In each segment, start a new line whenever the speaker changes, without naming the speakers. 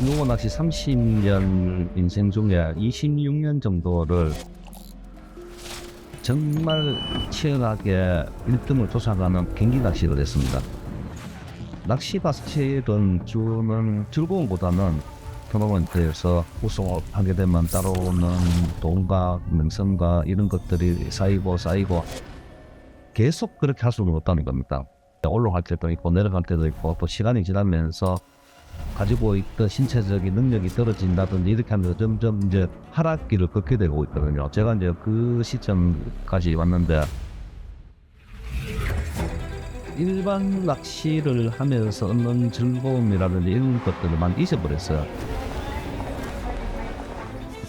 누워 낚시 30년 인생 중에 26년 정도를 정말 치열하게 1등을 쫓아가는 경기 낚시를 했습니다. 낚시가 사실은 주는 즐거움보다는 토너먼트에서 우승을 하게 되면 따라오는 돈과 명성과 이런 것들이 쌓이고 계속 그렇게 할 수는 없다는 겁니다. 올라갈 때도 있고 내려갈 때도 있고 또 시간이 지나면서 가지고 있던 신체적인 능력이 떨어진다든지 이렇게 하면서 점점 이제 하락기를 걷게 되고 있거든요. 제가 이제 그 시점까지 왔는데 일반 낚시를 하면서 얻는 즐거움이라든지 이런 것들을 많이 잊어버렸어요.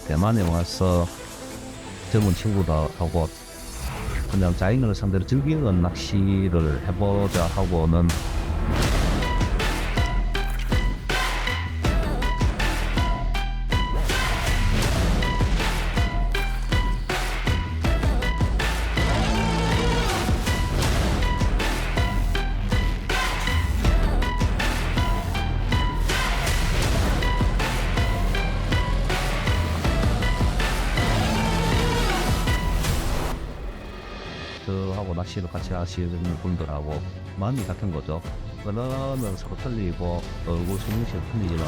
대만에 와서 젊은 친구들하고 그냥 자연을 상대로 즐기는 낚시를 해보자 하고는 저하고 낚시를 같이 하시는 분들하고 마음이 같은 거죠. 언어는 서로 틀리고 얼굴 손짓이 틀리지만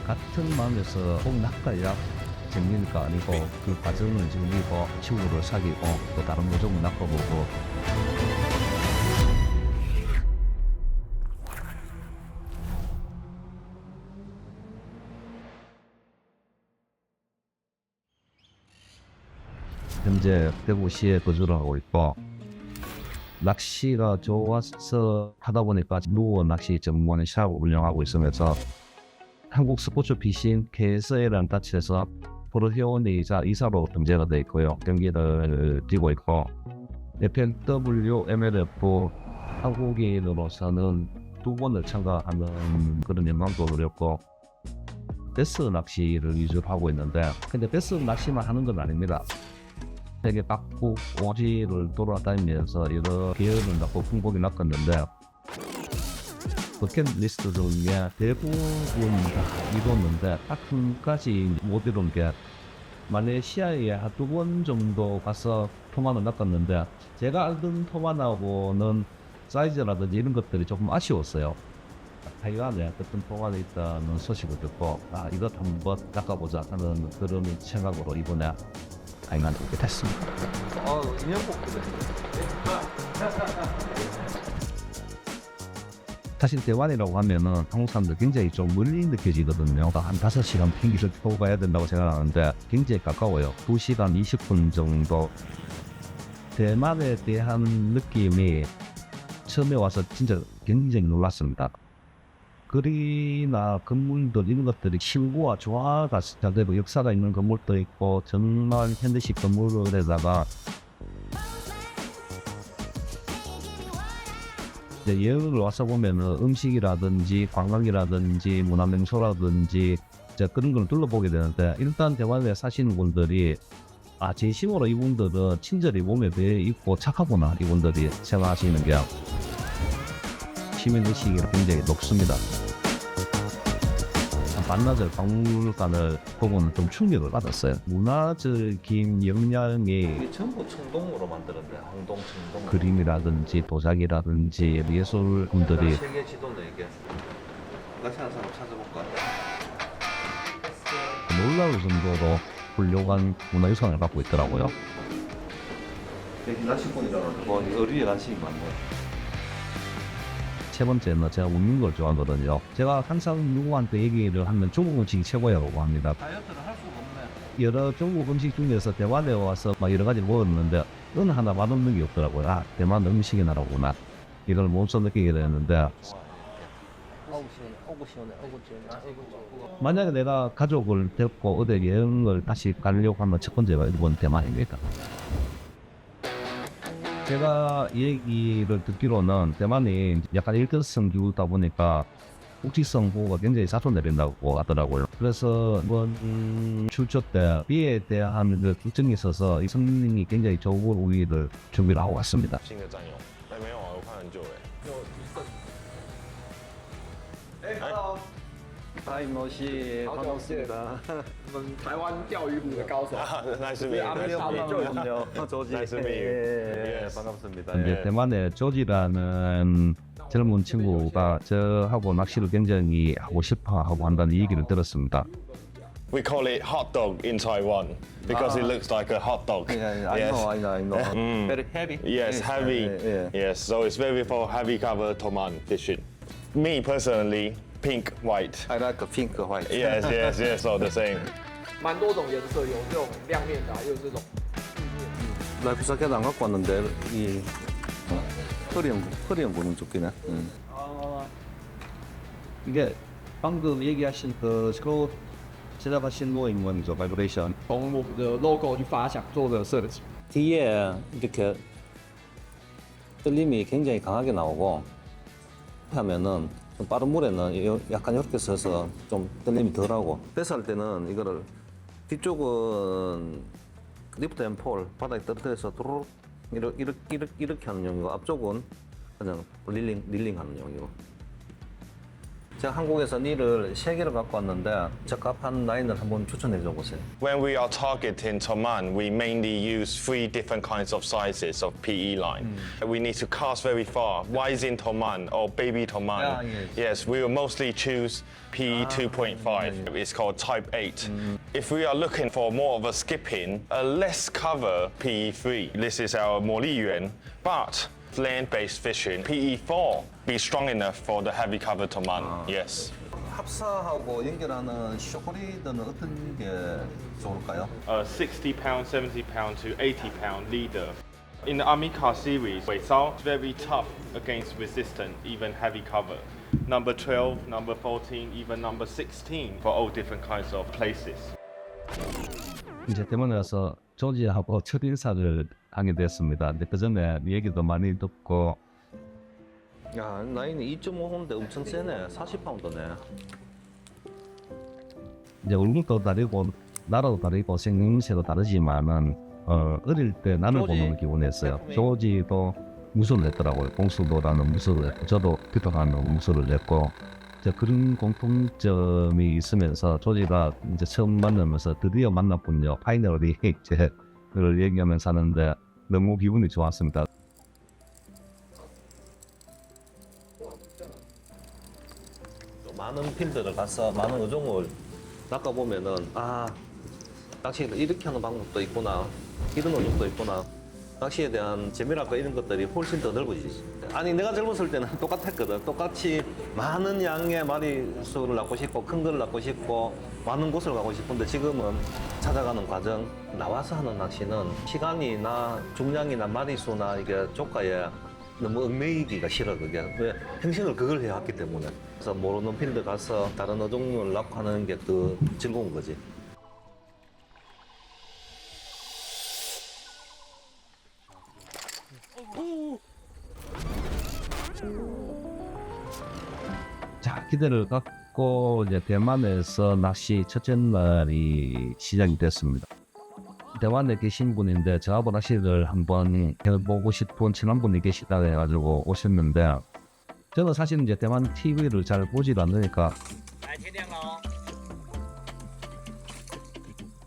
같은 마음에서 꼭 낚아야 재미가 아니고 그 과정을 즐기고 친구를 사귀고 또 다른 모종을 낚아보고 현재 대구시에 거주를 하고 있고 낚시가 좋아서 하다 보니까 누워 낚시 전문의 샵을 운영하고 있으면서 한국 스포츠 피싱 KSL이라는 단체에서 프로회원이자 이사로 등재가 되어 있고요. 경기를 뛰고 있고 FNW, MLF 한국인으로서는 2번을 참가하는 그런 영광도 누렸고 베스 낚시를 위주로 하고 있는데 근데 베스 낚시만 하는 건 아닙니다. 세계 각국 오지를 돌아다니면서 여러 계열을 낚고 풍복이 낚았는데 버킷리스트 중에 대부분 다 이뤘는데 딱 한 가지 못 이룬 게 말레이시아에 한두 번 정도 가서 토만을 낚았는데 제가 알던 토만하고는 사이즈라든지 이런 것들이 조금 아쉬웠어요. 타이완에 어떤 토만이 있다는 소식을 듣고 이것 한번 낚아보자 하는 그런 생각으로 이번에 타이완에 오게 됐습니다.
인형 뽑기네.
사실 대만이라고 하면은 한국 사람들 굉장히 좀 멀리 느껴지거든요. 한 5시간 비행기를 타고 가야 된다고 생각하는데 굉장히 가까워요. 2시간 20분 정도. 대만에 대한 느낌이 처음에 와서 진짜 굉장히 놀랐습니다. 거리나 건물들 이런 것들이 신구와 조화가 잘 되고 역사가 있는 건물도 있고 정말 현대식 건물에다가 이제 여행을 와서 보면은 음식이라든지 관광이라든지 문화명소라든지 이제 그런 걸 둘러보게 되는데 일단 대만에 사시는 분들이 진심으로 이분들은 친절히 몸에 배어 있고 착하구나 이분들이 생각하시는 게 시민의식이 굉장히 높습니다. 반나절 박물관을 보고는 좀 충격을 받았어요. 문화적인 영향이
이게 전부 청동으로 만드는데 홍동 청동.
그림이라든지 도자기라든지 예술분들이
세계 지도네 이게. 낚시하는 사람 찾아볼까?
놀라울 정도로 훌륭한 문화유산을 갖고 있더라고요.
여기 낚시꾼이잖아. 어리에 낚시인 거 같네.
세 번째는 제가 먹는 걸 좋아하거든요. 제가 항상 누구한테 얘기를 하면 중국 음식이 최고라고 합니다.
다이어트를 할 수가 없네.
여러 중국 음식 중에서 대만에 와서 막 여러 가지 먹었는데 어느 하나 맛없는 게 없더라고요. 대만 음식이 나라구나. 이걸 몸소 느끼게 되는데
어구 시원해.
만약에 내가 가족을 데리고 어디 여행을 다시 가려고 하면 첫 번째가 일본 대만입니다. 제가 얘기를 듣기로는 대만이 약간 일거성 기후다 보니까 국지성 보호가 굉장히 자주 내린다고 하더라고요. 그래서 이번 출조 때 비에 대한 그 걱정이 있어서 이 선생님이 굉장히 좋은 우위를 준비를 하고 왔습니다.
新的战友，哎，没有啊，我看很久哎。
哎，hello。
하이노 씨 반갑습니다.
我们台湾钓鱼湖的高手。
Nice to meet
对
you.
아무리
Nice to
사람
meet
좀-
you.
반갑군요. 조지.
Nice to meet you.
예,
Yes.
반갑습니다.
이제
예.
대만의 조지라는 젊은 친구가 저하고 낚시를 굉장히 하고 싶어 하고 한다는 얘기를 들었습니다.
We call it hot dog in Taiwan because it looks like a hot dog.
Yeah, I know, I know. Very heavy.
Yes, heavy.
Yeah.
Yes, so it's very for heavy cover toman fishing. Me personally, pink, white.
I like pink white.
Yes, yes, yes, all the same.
蛮多种颜色，有这种亮面的啊，也有这种地面。
나 비싸게도 안 갖고 왔는데 이 허리형 보는 조끼네.
이게 방금 얘기하신 그 새로 제작하신 모임원이죠, 바이브레이션.
从我们的 logo 去发想做的设计。
뒤에 이렇게 떨림이 굉장히 강하게 나오고 하면은 좀 빠른 물에는 약간 이렇게 서서 좀 떨림이 덜하고 배스할 때는 이거를 뒤쪽은 리프트 앤 폴 바닥에 떨어뜨려서 도로록 이렇게 하는 용이고 앞쪽은 그냥 릴링 하는 용이고 제가 한국에서 닐을 3개를 갖고 왔는데 적합한 라인을 한번 추천해 줘 보세요.
When we are targeting toman, we mainly use 3 different kinds of sizes of PE line. We need to cast very far. Rising toman or baby toman.
Yeah, yes.
Yes, we will mostly choose PE 2.5. It's called Type 8. If we are looking for more of a skipping, a less cover PE 3. This is our Moliyuan, but land-based fishing, PE 4 be strong enough for the heavy cover toman. Yes.
합사하고 연결하는 쇼크리드는 어떤 게 좋을까요?
60 pound, 70 pound to 80 pound leader. In the Amica series, Weisao is very tough against resistant, even heavy cover. Number 12, number 14, even number 16 for all different kinds of places.
이제 대만에 와서 조지하고 첫 인사를 하게 됐습니다. 근데 그 전에 얘기도 많이 듣고
야, 라인이 2.5호인데 엄청 세네. 40파운드네.
이제 얼굴도 다르고 나라도 다르고 생김새도 다르지만은 어릴 때 나는
조지.
보는 기분이었어요.
제품이.
조지도 무술을 했더라고요. 공수도라는 무술을 했고 저도 피터하는 무술을 했고 이제 그런 공통점이 있으면서 조지가 이제 처음 만나면서 드디어 만났군요. 파이널이 이제 그걸 얘기하면서 하는데 너무 기분이 좋았습니다.
많은 필드를 가서 많은 어종을 낚아보면은 아 낚시를 이렇게 하는 방법도 있구나 이런 어종도 있구나 낚시에 대한 재미랄까 이런 것들이 훨씬 더 넓어지지. 아니 내가 젊었을 때는 똑같았거든. 똑같이 많은 양의 마리수를 낳고 싶고 큰 걸 낳고 싶고 많은 곳을 가고 싶은데 지금은 찾아가는 과정 나와서 하는 낚시는 시간이나 중량이나 마리수나 이게 조가에 너무 얽매이기가 싫어 그게. 왜 행신을 그걸 해왔기 때문에. 그래서 모르는 필드 가서 다른 어종을 낳고 하는 게 더 즐거운 거지.
자, 기대를 갖고 이제 대만에서 낚시 첫째 날이 시작이 됐습니다. 대만에 계신 분인데 저하고 낚시를 한번 해보고 싶은 친한 분이 계시다 해가지고 오셨는데 저는 사실 이제 대만 TV를 잘 보질 않으니까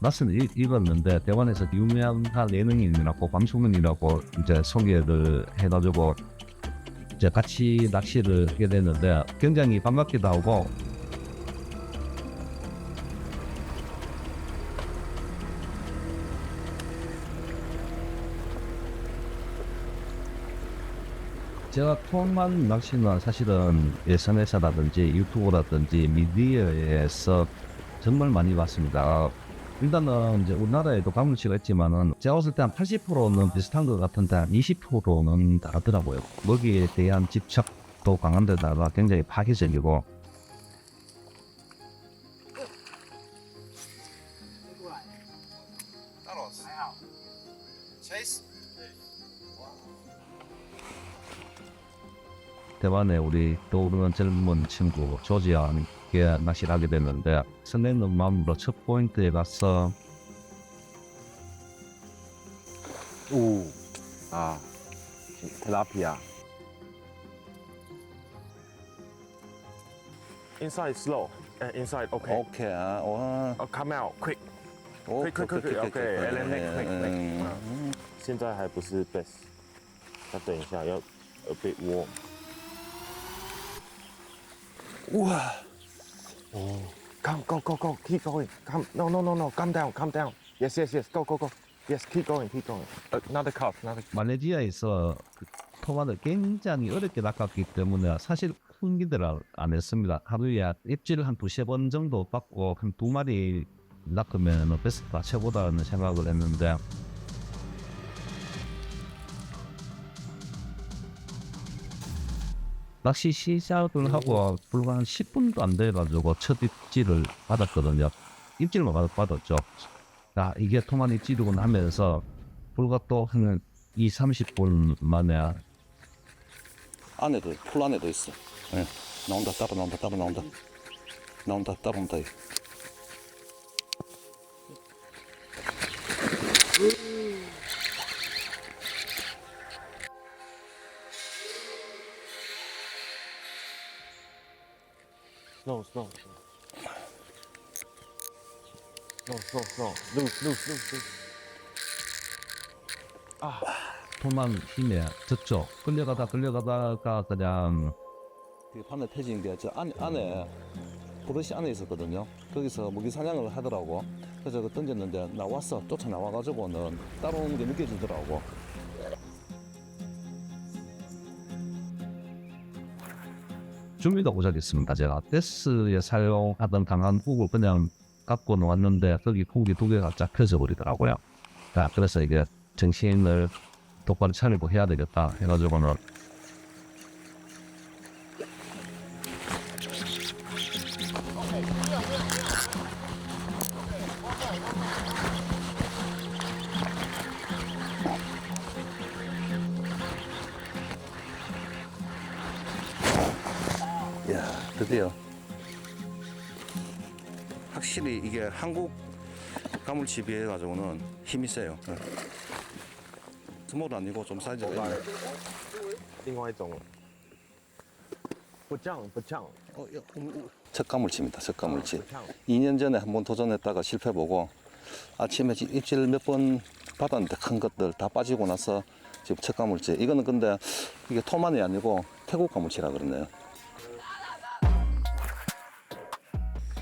낯은 읽었는데 대만에서 유명한 예능인이라고 방송인이라고 이제 소개를 해가지고 이제 같이 낚시를 하게 됐는데 굉장히 반갑기도 하고 제가 토만 낚시는 사실은 SNS라든지 유튜브라든지 미디어에서 정말 많이 봤습니다. 일단은 이제 우리나라에도 가물치가 있지만은 제가 봤을 때 한 80%는 비슷한 것 같은데 한 20%는 다르더라고요. 먹이에 대한 집착도 강한 데다가 굉장히 파괴적이고 대만에 우리 떠오르는 젊은 친구 조지와 함께 낚시를 하게 됐는데 설레는 마음으로 첫 포인트에 가서
tilapia.
Inside is slow.
inside. Okay.
Okay.
Oh, come out quick. Quick. Okay. And then quick. 现在还不是 best，要等一下，要 a bit warm。
우와.
Come, go, keep going. Come, no, calm down. Yes, go. Yes, keep going. Another cup.
말레이시아에서 토마토를 굉장히 어렵게 낚았기 때문에 사실 큰 기대를 안 했습니다. 하루에 입질을 한 두세 번 정도 받고 한 2마리 낚으면 베스트가 최고다는 생각을 했는데 낚시 시작을 하고 불과 한 10분도 안 돼가지고 첫 입질을 받았거든요. 입질만 받았죠. 자, 이게 토만 입질이군 하면서 불과 또 한 20-30분 만에
안에도 풀 안에도 있어. 예. 나온다 따로 나온다 따라온다.
Slow. Loose.
토만 힘에 졌죠. 끌려가다가 그냥
그 바늘 태진 게 저 안에 버릇이 안에 있었거든요. 거기서 먹이 사냥을 하더라고. 그래서 그 던졌는데 나왔어. 쫓아 나와가지고는 따라오는 게 느껴지더라고.
준비도 고작했습니다. 제가 데스에 사용하던 강한 훅을 그냥 갖고 놓았는데 거기 훅이 2개가 쫙 펴져 버리더라고요. 자, 그래서 이게 정신을 똑바로 차리고 해야 되겠다 해가지고는
야, 드디어. 확실히 이게 한국 가물치 비해가지고는 힘이 세요. 예. 스몰 아니고 좀 사이즈가 있네.
另外一种，不降。
첫 가물치입니다. 첫 가물치.
不降。
2년 전에 한번 도전했다가 실패보고 아침에 입질 몇 번 받았는데 큰 것들 다 빠지고 나서 지금 첫 가물치. 이거는 근데 이게 토만이 아니고 태국 가물치라 그러네요.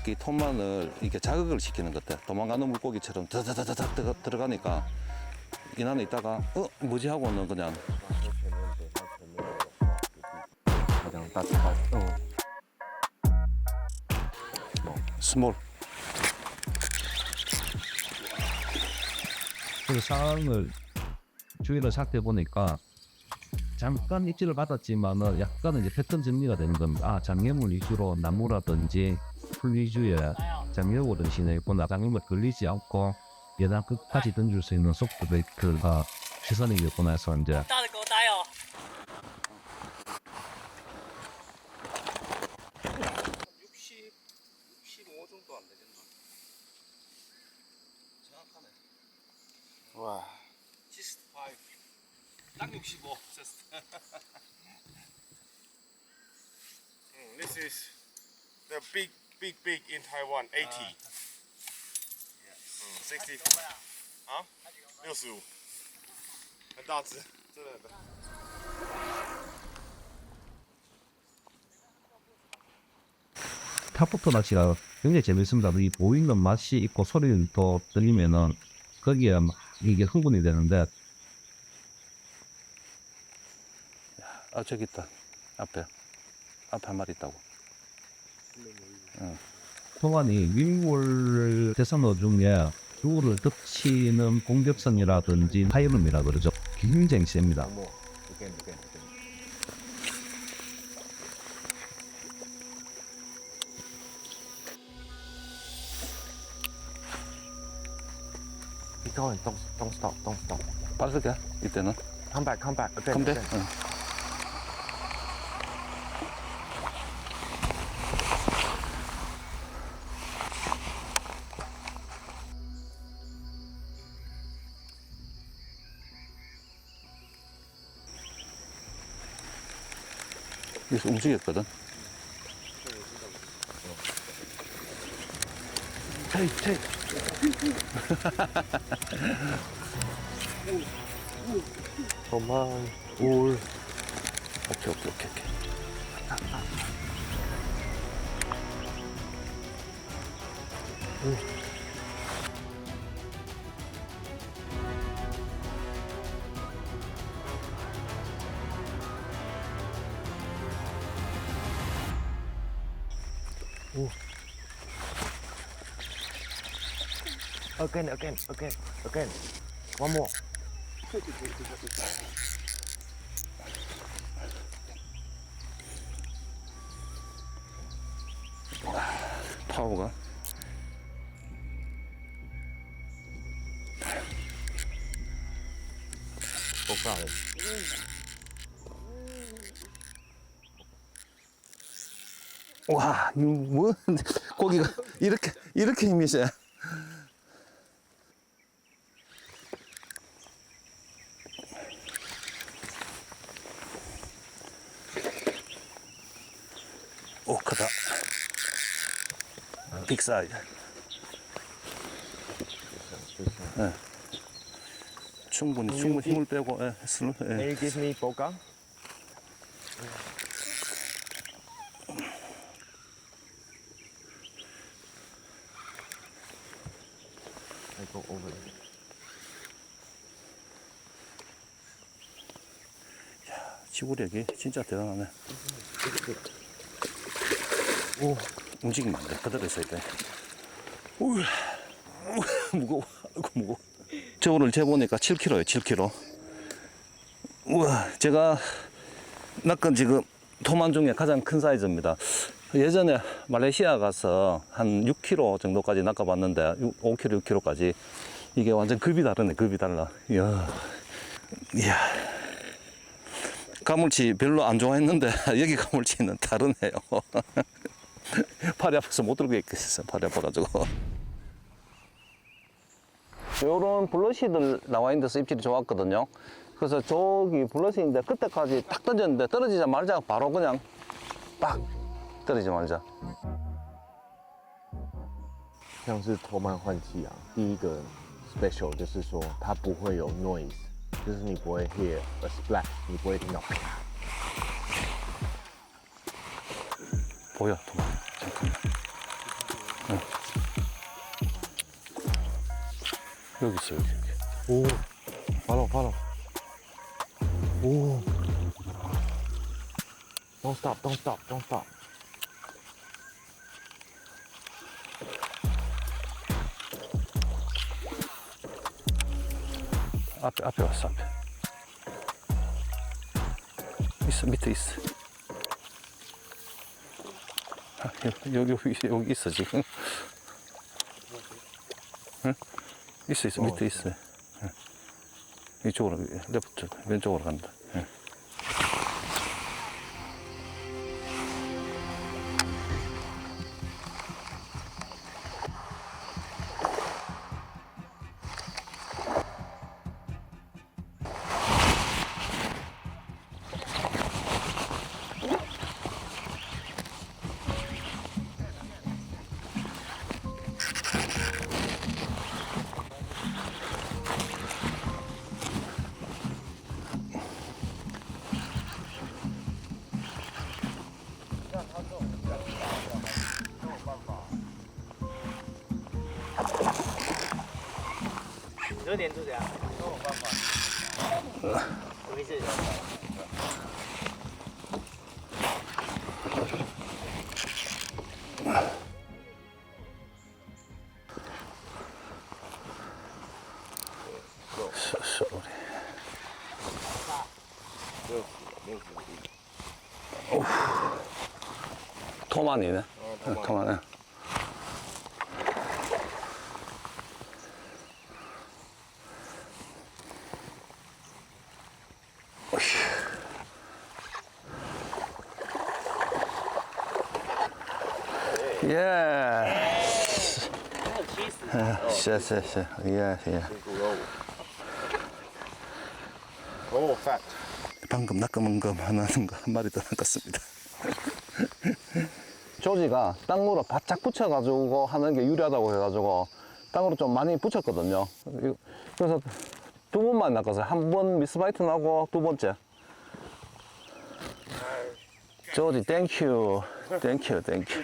이 토만을 이렇게 자극을 시키는 것 같아. 도망가는 물고기처럼 다다다닥 들어가니까 이 안에 있다가 뭐지 하고는 그냥
그냥 따뜻한.
스몰.
그 상황을 주의를 살펴 보니까 잠깐 입질을 받았지만은 약간은 이제 패턴 정리가 되는 겁니다. 아, 장애물 위주로 나무라든지 풀 위주의 장애물을 신어있구나. 장애물 걸리지 않고 예단 끝까지 던질 수 있는 소프트베이트가 최선이겠구나 해서 이제
大的给我待哦。
65 정도 안 되겠나?
와.
65. 딱 65.
This is the big in Taiwan, 80. 60. 啊？65。很大只，真的很大。
탑부터 낚시가 굉장히 재밌습니다. 이 보이는 맛이 있고 소리를 또 들리면은 거기에 막 이게 흥분이 되는데
아 저기 있다. 앞에 한 마리 있다고.
토만이 윙월 대상어 중에 주를 덮치는 공격성이라든지 파이름이라 그러죠. 굉장히 셉니다.
Keep going. Don't stop.
빠르게 이때는.
Come back. Okay.
컴백.
okay.
여기서 움직였거든. 테이.
도망, 울.
오케이.
Again. One more.
파워가. 와, 이거 뭐 고기가 이렇게 힘이 세. 오, 크다. 빅 사이즈. 예. 충분히 힘을 빼고, 예, 슬로, 예.
Can you give me bogang? I go over it.
지구력이 진짜 대단하네. 오, 움직이면 안 돼. 그대로 있어야 돼. 우, 무거워. 아이고, 무거워. 저 오늘 재보니까 7kg예요, 7kg. 우와, 제가 낚은 지금 토만 중에 가장 큰 사이즈입니다. 예전에 말레이시아 가서 한 6kg 정도까지 낚아봤는데, 5kg, 6kg까지. 이게 완전 급이 다르네, 급이 달라. 이야. 가물치 별로 안 좋아했는데 여기 가물치는 다르네요. 팔이 아파서 못 들고 있겠어요. 팔이 아파가지고. 요런 블러시들 나와 있는 데서 입질이 좋았거든요. 그래서 저기 블러시인데 그때까지 탁 던졌는데 떨어지자마자 바로 그냥 빡 떨어지자마자.
像是头鳗换气啊，第一个 special 就是说它不会有 noise， 就是你不会 hear a splash， 你不会听到啪。
보여, 도망. 잠깐만. 응. 여기 있어, 여기.
오, follow. 오. Don't stop.
앞에 왔어, 앞에. 있어, 밑에 있어. 아, 여기 있어, 지금. 응? 있어, 밑에 있어. 응. 이쪽으로, 레프트, 왼쪽으로 간다. 응.12
点就这样，都有办法。没事。
토만이네. 토만에. 예.谢谢. 예.
Oh, fat.
방금 낚아먹은 거 하나는 거 한 마리 더 낚았습니다. 조지가 땅으로 바짝 붙여가지고 하는 게 유리하다고 해가지고 땅으로 좀 많이 붙였거든요. 그래서 두 번만 낚았어요. 한 번 미스바이트 나고 두 번째. 조지, 땡큐. 땡큐, 땡큐.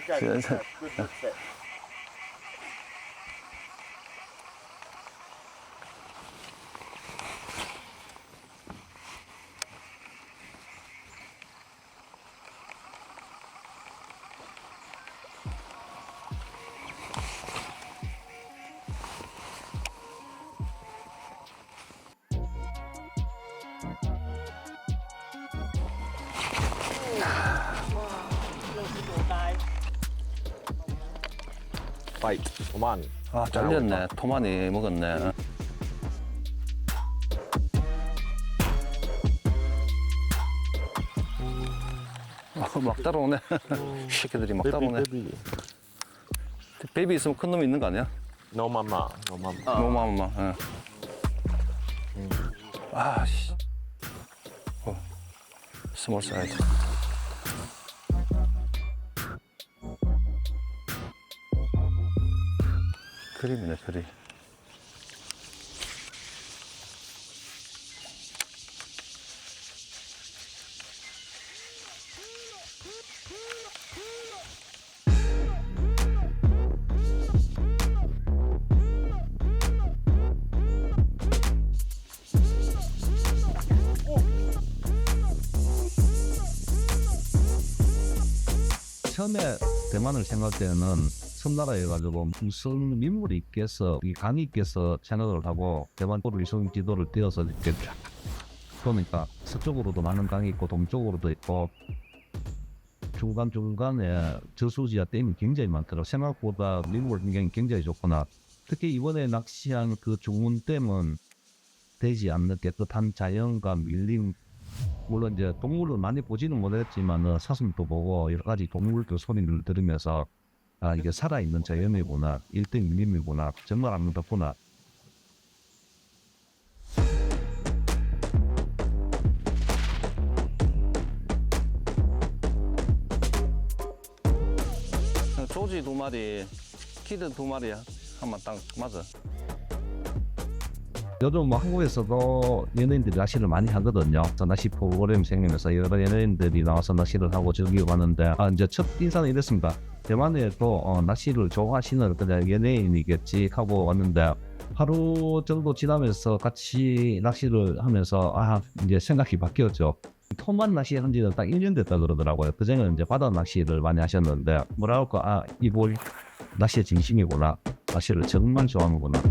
Bite. Toman.
아, 잘렸네. 토마니 먹었네. 막 따라오네. 새끼들이 막 따라오네.
Baby.
베이비 있으면 큰 놈이 있는 거 아니야?
No mama. No mama.
너무하마. 아, 씨. 스몰 사이즈. 크림이네, 크림.
처음에 대만을 생각할 때는 섬나라여가지고 무슨 민물이 있겠어, 이 강이 있겠어 생각을 하고 대만도로 이송 지도를 띄어서 이렇게 쫙 보니까 서쪽으로도 많은 강이 있고 동쪽으로도 있고 중간중간에 저수지와 댐이 굉장히 많더라고. 생각보다 민물 환경이 굉장히 좋구나. 특히 이번에 낚시한 그 중문댐은 되지 않는 깨끗한 자연과 밀림, 물론 이제 동물을 많이 보지는 못했지만 사슴도 보고 여러 가지 동물들 소리를 들으면서 아, 이게 살아있는 자연이구나, 1등 밀림이구나, 정말 아름답구나.
조지 두 마리, 키드 두 마리야. 한번 딱 맞아.
요즘 뭐 한국에서도 연예인들이 낚시를 많이 하거든요. 그래서 낚시 프로그램 생기면서 여러 연예인들이 나와서 낚시를 하고 즐기고 하는데 이제 첫 인사는 이랬습니다. 대만에도 낚시를 좋아하시는 그냥 연예인이겠지 하고 왔는데 하루 정도 지나면서 같이 낚시를 하면서 이제 생각이 바뀌었죠. 토만 낚시 한 지는 딱 1년 됐다 그러더라고요. 그전에는 이제 바다 낚시를 많이 하셨는데 뭐랄까, 이볼 낚시의 진심이구나. 낚시를 정말 좋아하는구나.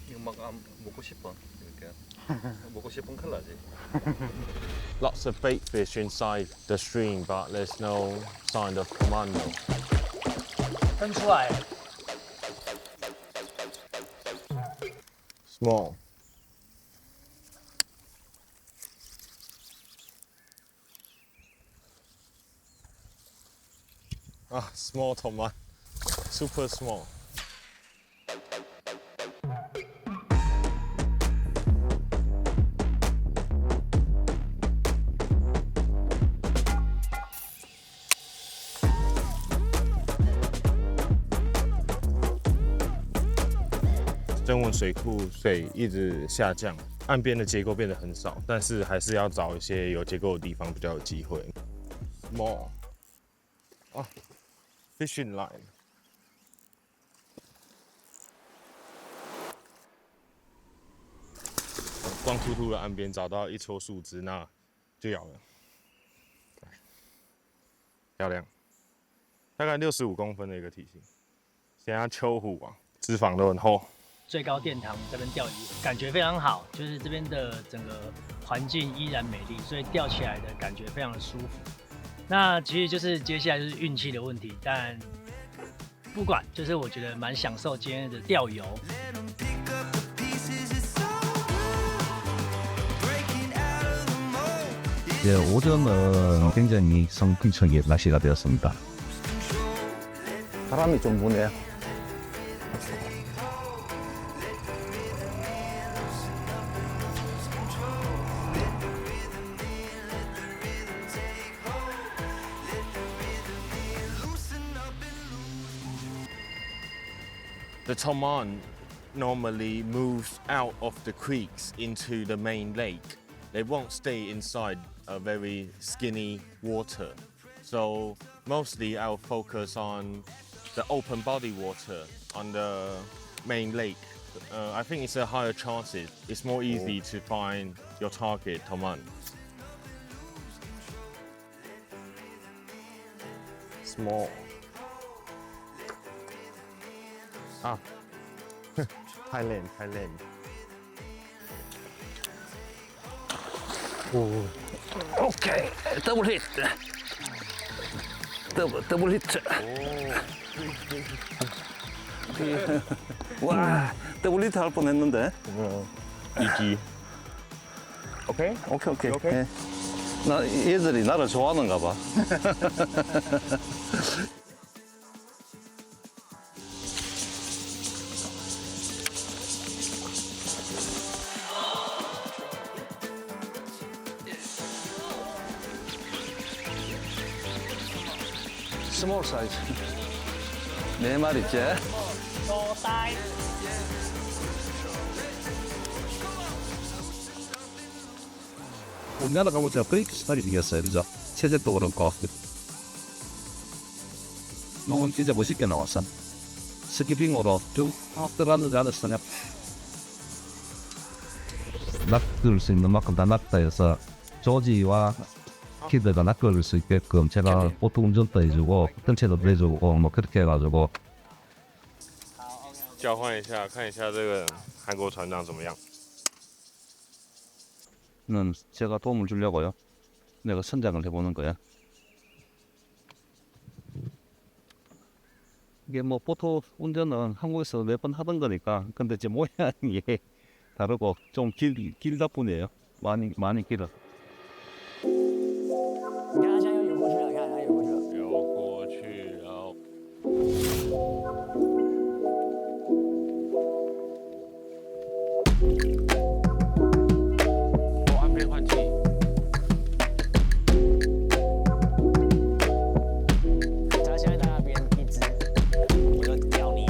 이거 막 먹고 싶어. 이렇게. 먹고 싶은 컬러지.
Lots of bait fish inside the stream, but there's no sign of commando.
喷出来。
Small. Ah, small toman. Super small.
Dongwon 增温水库水一直下降，岸边的结构变得很少，但是还是要找一些有结构的地方比较有机会。More 啊 ，fishing line。光秃秃的岸边找到一撮树枝，那就咬了。来，漂亮，大概65公分的一个体型
等下秋虎啊，脂肪都很厚。
最高殿堂这边钓鱼感觉非常好，就是这边的整个环境依然美丽，所以钓起来的感觉非常的舒服。那其实就是接下来就是运气的问题，但不管，就是我觉得蛮享受今天的钓游。
이제 오전은 굉장히 성풍성의 날씨가 되었습니다.
바람이 좀 부네요.
The Toman normally moves out of the creeks into the main lake. They won't stay inside a very skinny water. So mostly I'll focus on the open body water on the main lake. I think it's a higher chances. It's more easy to find your target, Toman.
Small. Ah. Thailand.
오케이, 더블 히트. 더블 히트. 와, 더블 히트 할 뻔했는데.
이기.
Okay?
오케이.
오케이.
예. 나 얘들이 나를 좋아하는가 봐. 스몰 사이즈. 4마리째.
우리나라가 보자 브레이크 스타일이 생겼어요, 그죠? 체질도 그렇고. 너무 진짜 멋있게 나왔어. 스키핑으로 쭉 들어가는지 않았으냐? 낚을 수 있는 만큼 다 낚다 해서 조지와 키드가 낚을 수 있게끔 제가 보트 운전도 해주고 뜰채도 내주고 뭐 그렇게 해가지고
交换一下，看一下这个韩国船长怎么样。
는 제가 도움을 주려고요. 내가 선장을 해보는 거야. 이게 뭐 보트 운전은 한국에서 몇 번 하던 거니까 근데 이제 모양이 다르고 좀 길다 뿐이에요. 많이 길어.
你看他现在又游过去了，你看他游过去了。
游过去，然后安倍换气。
他现在在那边一直，我就钓你。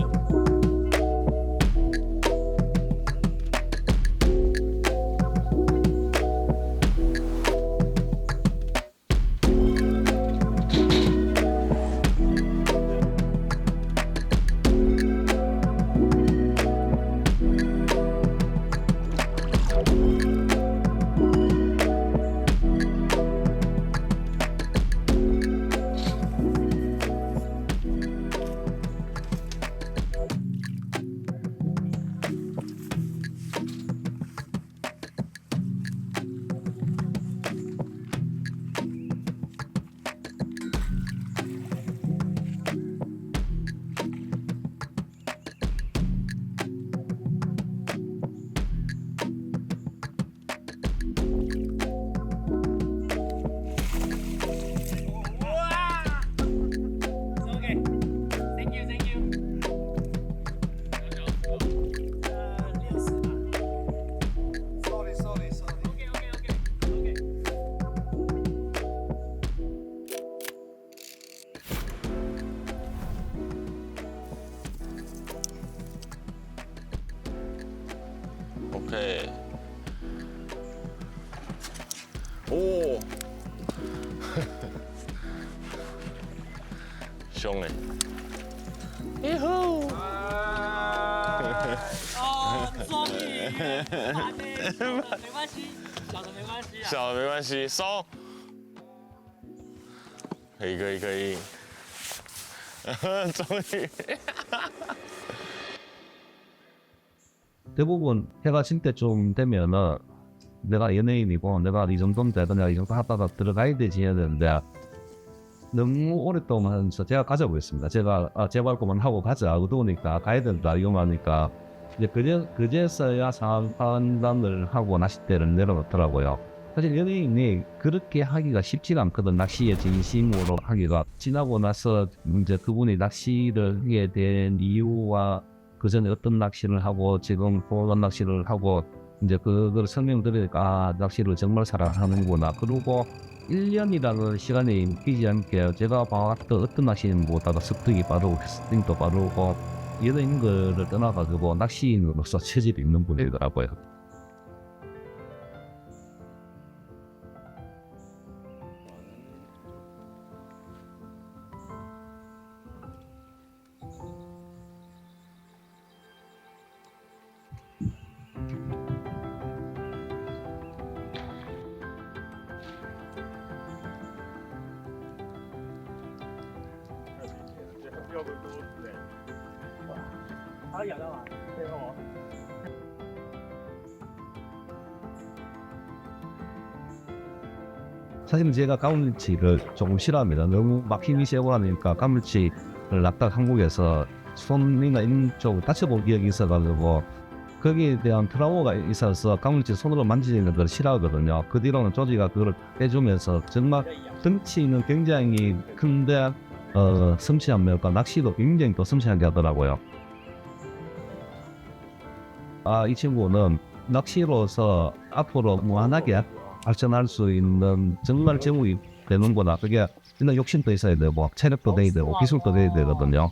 OK。哦，凶哎！
哦，终于，没关系，小的没关系啊。
小的没关系，收。可以。
终于。
대부분 해가 질 때좀 되면은 내가 연예인이고 내가 이 정도면 되고 내가 이 정도 하다가 들어가야 되지 해야 되는데 너무 오랫동안 하면서 제가 가져보겠습니다. 제가 제발 그만하고 가자. 어두우니까 가야 된다. 위험하니까 이제 그제서야 상황 판단을 하고 낚싯대를 내려놓더라고요. 사실 연예인이 그렇게 하기가 쉽지가 않거든. 낚시에 진심으로 하기가. 지나고 나서 이제 그분이 낚시를 하게 된 이유와 그 전에 어떤 낚시를 하고 지금 어떤 낚시를 하고 이제 그걸 설명드리니까 아, 낚시를 정말 사랑하는구나. 그리고 1년이라는 시간이 끼지 않게 제가 봐왔던 어떤 낚시인보다도 습득이 빠르고 캐스팅도 빠르고 이런 거를 떠나가지고 낚시인으로서 체질이 있는 분이더라고요. 사실은 제가 가물치를 조금 싫어합니다. 너무 막 힘이 세고 하니까 가물치를 낚다 한국에서 손이나 이런 쪽을 다쳐본 기억이 있어가지고 거기에 대한 트라우마가 있어서 가물치 손으로 만지는 걸 싫어하거든요. 그 뒤로는 조지가 그걸 빼주면서 정말 덩치는 굉장히 큰데 섬세한 면과 낚시도 굉장히 또 섬세하게 하더라고요. 이 친구는 낚시로서 앞으로 무한하게 발전할 수 있는 정말 제목이 되는구나. 그게 일단 욕심도 있어야 되고 체력도 돼야 되고 기술도 돼야 되거든요.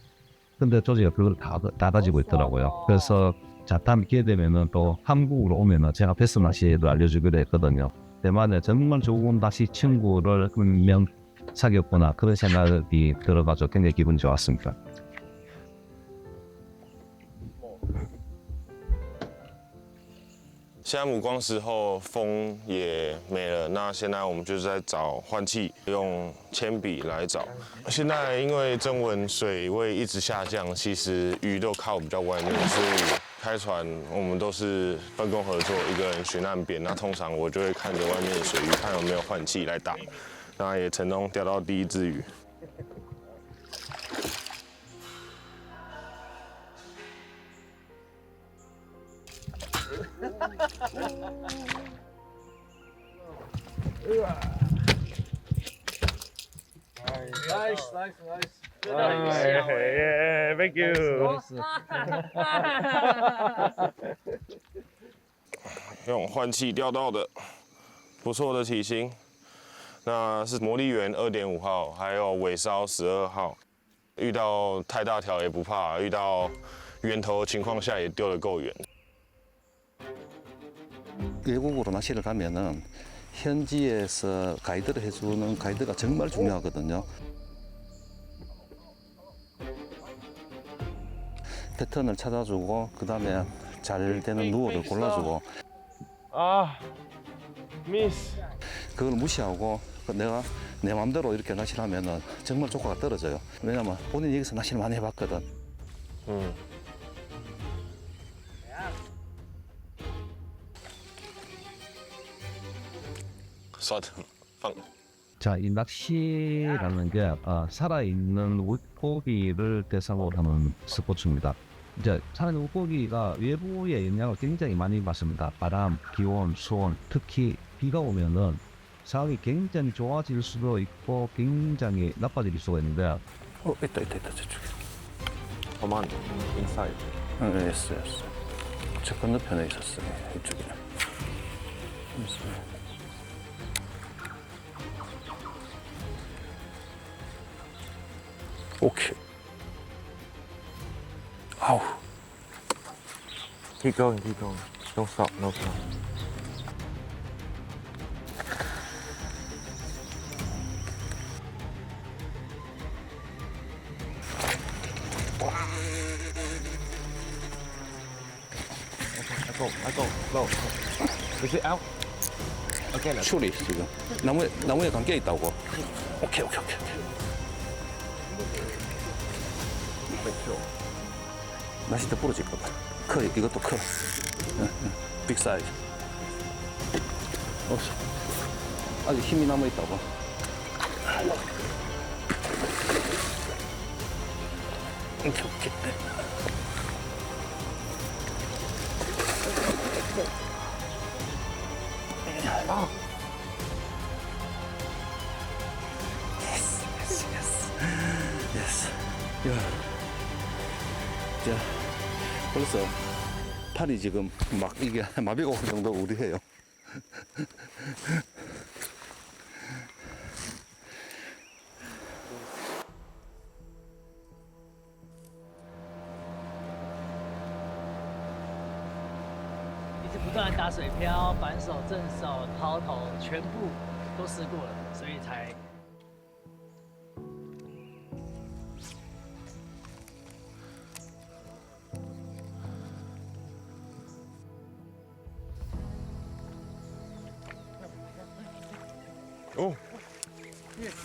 근데 조지가 그걸 다 가지고 있더라고요. 그래서 자, 다음 기회 되면은 또 한국으로 오면은 제가 베스 낚시를 알려주기로 했거든요. 대만에 정말 좋은 낚시 친구를 한 명 사귀었구나. 그런 생각이 들어가지고 굉장히 기분이 좋았습니다.
现在母光石后风也没了，那现在我们就是在找换气，用铅笔来找。现在因为增温，水位一直下降，其实鱼都靠比较外面，所以开船我们都是分工合作，一个人巡岸边。那通常我就会看着外面的水域，看有没有换气来打。那也成功钓到第一只鱼。
Thank you.
用换气钓到的，不错的体型。那是魔力园2.5号，还有尾梢12号。遇到太大条也不怕，遇到源头的情况下也丢得够远。
외국으로 낚시를 가면은 현지에서 가이드를 해주는 가이드가 정말 중요하거든요. 패턴을 찾아주고 그 다음에 잘 되는 루어를 골라주고
아, 미스.
그걸 무시하고 내가 내 마음대로 이렇게 낚시를 하면은 정말 조과가 떨어져요. 왜냐면 본인이 여기서 낚시를 많이 해봤거든.
자, 이 낚시라는 게 살아있는 물고기를 대상으로 하는 스포츠입니다. 이제 살아있는 물고기가 외부의 영향을 굉장히 많이 받습니다. 바람, 기온, 수온, 특히 비가 오면은 상황이 굉장히 좋아질 수도 있고 굉장히 나빠질 수가 있는데
있다 저쪽에.
Command inside.
있어. 저 건너편에 있었어요. 이쪽에. 오케이. 아우.
Keep going, keep going. Don't stop, no stop. I go, slow. Is it out? Again,
추리 지금 나무에 감겨 있다고. 오케이.
special.
낚싯대 부러질 거다. 커, 이것도 커. 빅 사이즈. 아직 힘이 남아있다고. 좋겠네. 예스. 야. 자, 벌써 팔이 지금 막 이게 마비가 올 정도 우리해요.
一直不断的打水漂、反手、正手、抛投，全部都试过了，所以才
哦，
月子，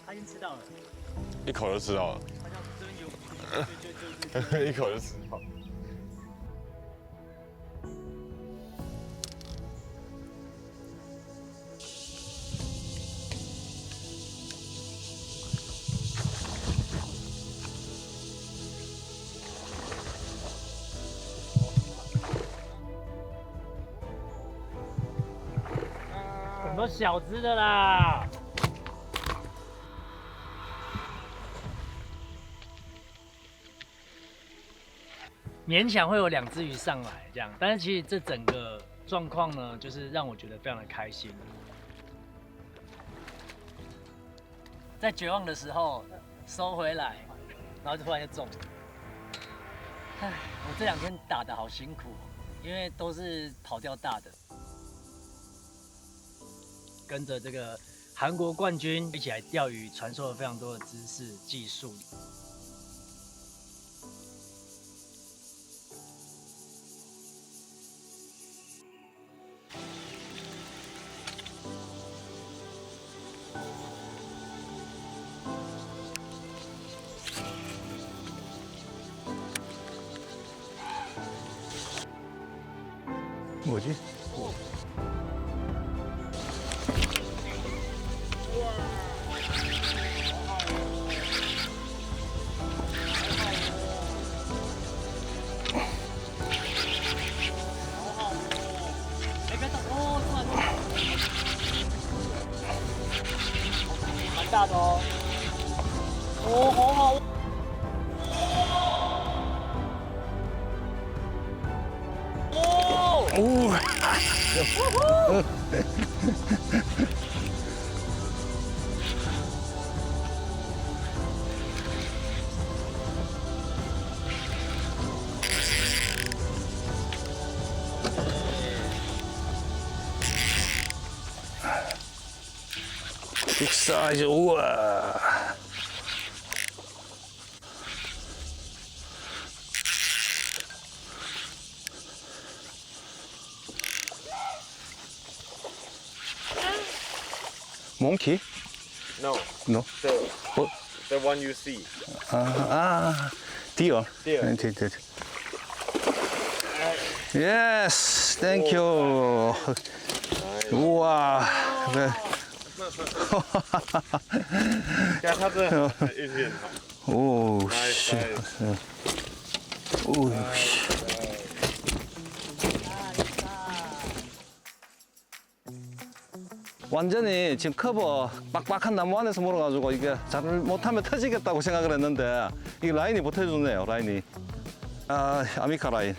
他已经吃到了，
一口就吃到了，
好像这边有，
一口就吃到。
很多小只的啦。勉强会有2只鱼上来这样，但是其实这整个状况呢，就是让我觉得非常的开心。在绝望的时候收回来，然后就突然就中了。唉，我这2天打得好辛苦，因为都是跑掉大的。跟着这个韩国冠军一起来钓鱼，传授了非常多的知识技术。
뭐지?
大的哦，哦，好好。
빅 사이즈, 우와. 몽키?
No,
No.
the one you see.
Deer.
Deer.
Yes, thank you. 우와. 네.
对啊，他真的运气很好。
오,
Nice,
씨.
nice.
오, 씨. 완전히 지금 커버 빡빡한 나무 안에서 물어가지고 이게 잘 못하면 터지겠다고 생각을 했는데 이게 라인이 버텨주네요, 라인이. 아, 아미카 라인.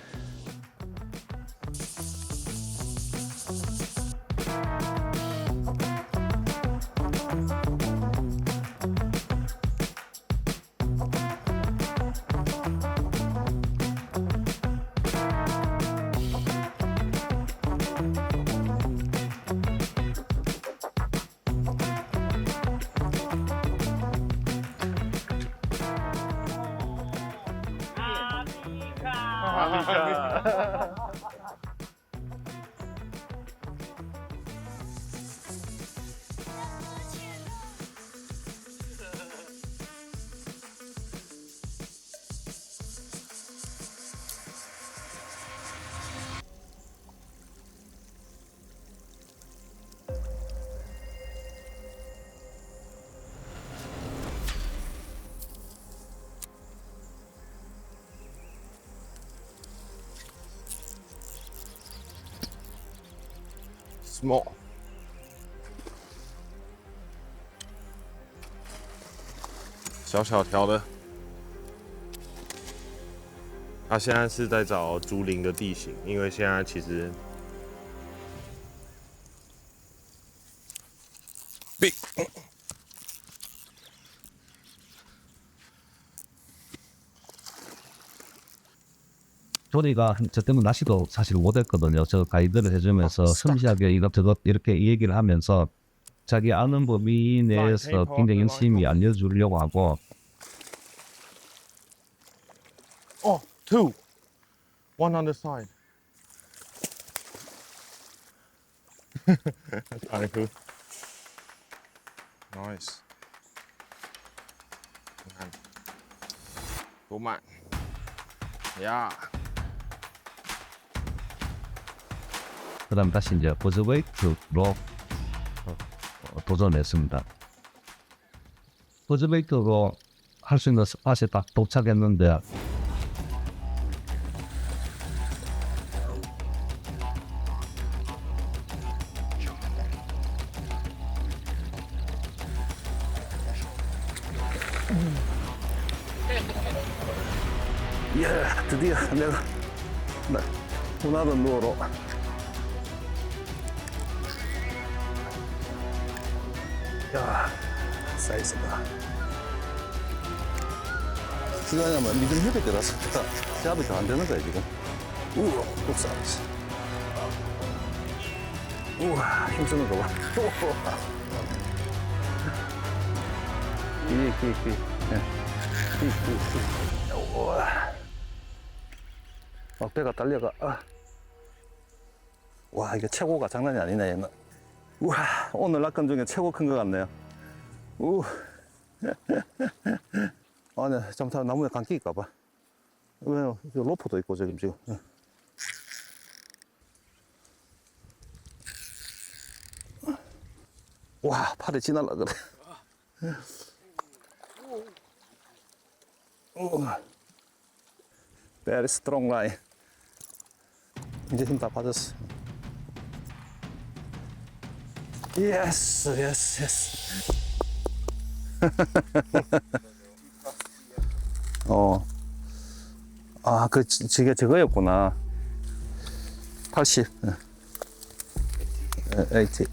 small. 小小条的。他现在是在找竹林的地形，因为现在其实 big。
조리가 저 때문에 낚시도 사실 못했거든요. 저 가이드를 해주면서 섬세하게 이것저것 이렇게 얘기를 하면서 자기 아는 범위 내에서 굉장히 열심히 알려주려고 하고.
Oh, two. One on the side. That's kind of cool. Nice. 도만. 야.
그다음 다시 이제 버즈베이트로 도전했습니다. 버즈베이트로 할 수 있는 스팟에 딱 도착했는데
예, 드디어 내가 원하던 루어로 야, 사이즈가 왜냐면 미들 협에 들어서 잡이 더 안 되는 거야 지금. 우와, 또 사이즈. 우와, 힘쓰는 거 봐. 귀. 우와. 배가 달려가. 와, 이게 최고가 장난이 아니네, 얘는. 우와, 오늘 낚은 중에 최고 큰 것 같네요. 아니, 잠깐 나무에 감기 있까봐. 왜요? 로프도 있고, 지금. 와, 팔에 지날라 그래. Very strong line. 이제 힘 다 빠졌어. Yes. 저게 저거였구나. 80. 80.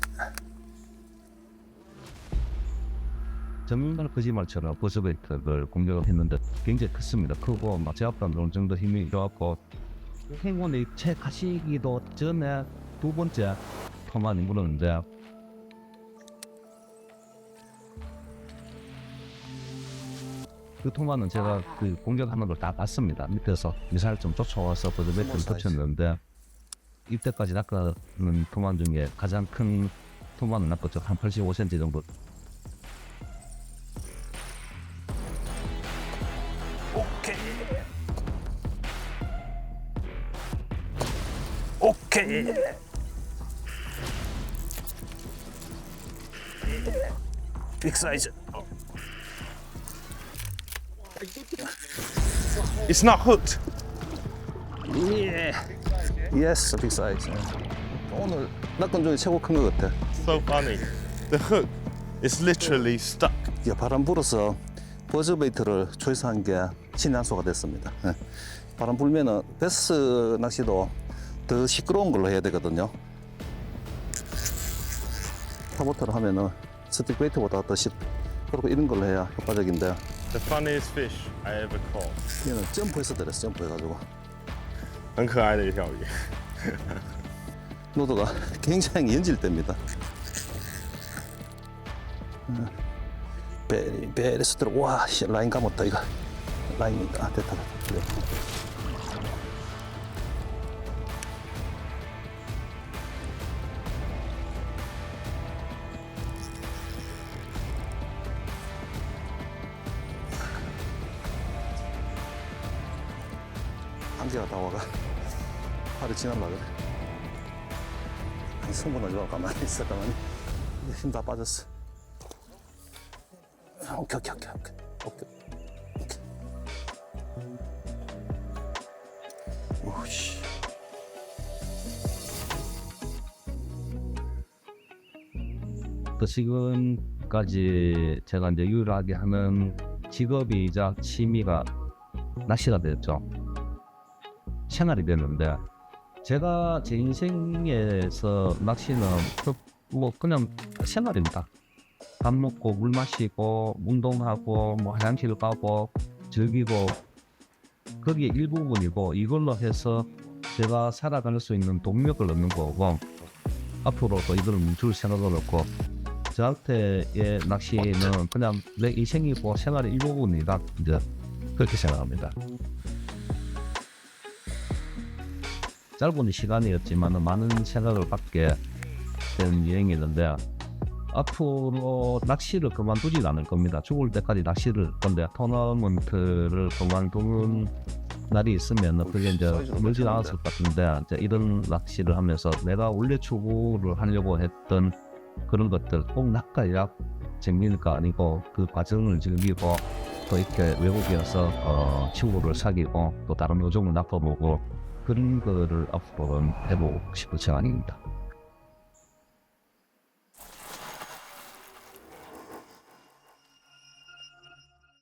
정말 거짓말처럼 버즈베이트를 공격을 했는데 굉장히 컸습니다. 크고 막 제 앞으로 어느 정도 힘이 좋았고 행운이 채 가시기도 전에 두 번째 토만이 물었는데 그 토만은 제가 그 공격하는 걸 다 봤습니다. 밑에서 미사일 좀 쫓아와서 버즈베이트를 터쳤는데 이때까지 낚아는 토만 중에 가장 큰 토만을 낚았죠. 한 85cm 정도.
오케이. 빅 사이즈.
It's not hooked.
예. 예스, 빅 사이즈. 오늘 낚은 중에 최고 큰 것 같아.
So funny. The hook is literally stuck.
야, 바람 불어서 버즈베이트를 초이스한 게 신의 한 수가 됐습니다. 예. 바람 불면은 베스 낚시도 더 시끄러운 걸로 해야 되거든요. 타보트를 하면은 스틱 베이트보다 더 그리고 이런 걸로 해야 효과적인데
The funniest fish I ever caught.
얘는 점프해서 들었어. 점프해가지고
很可爱的一条鱼。
노드가 굉장히 연질됩니다. 베리 스트로. 와, 라인 감았다 이거. 라인이다. 됐다. 그래. 한개가 다 와가 팔이 지날라 그래. 승분하지 마. 가만히 있어. 가만히. 힘 다 빠졌어. 오케이. 오씨.
또 지금까지 제가 이제 유일하게 하는 직업이자 취미가 낚시가 됐죠. 생활이 됐는데 제가 제 인생에서 낚시는 뭐 그냥 생활입니다. 밥 먹고 물 마시고 운동하고 뭐 화장실 가고 즐기고 그게 일부분이고 이걸로 해서 제가 살아갈 수 있는 동력을 얻는 거고 앞으로도 이걸 멈출 생각을 없고 저한테의 낚시는 그냥 내 인생이고 생활의 일부분이다 이제 그렇게 생각합니다. 짧은 시간이었지만 많은 생각을 받게 된 여행이었는데 앞으로 낚시를 그만두진 않을 겁니다. 죽을 때까지 낚시를 건데 토너먼트를 그만두는 날이 있으면 그게 이제 멀지 않았을 것 같은데 이제 이런 낚시를 하면서 내가 원래 추구를 하려고 했던 그런 것들 꼭 낚아야 재미가 아니고 그 과정을 즐기고 또 이렇게 외국에서 친구를 사귀고 또 다른 요정을 낚아보고 그런 거를 앞으로는 해보고 싶은 생각입니다.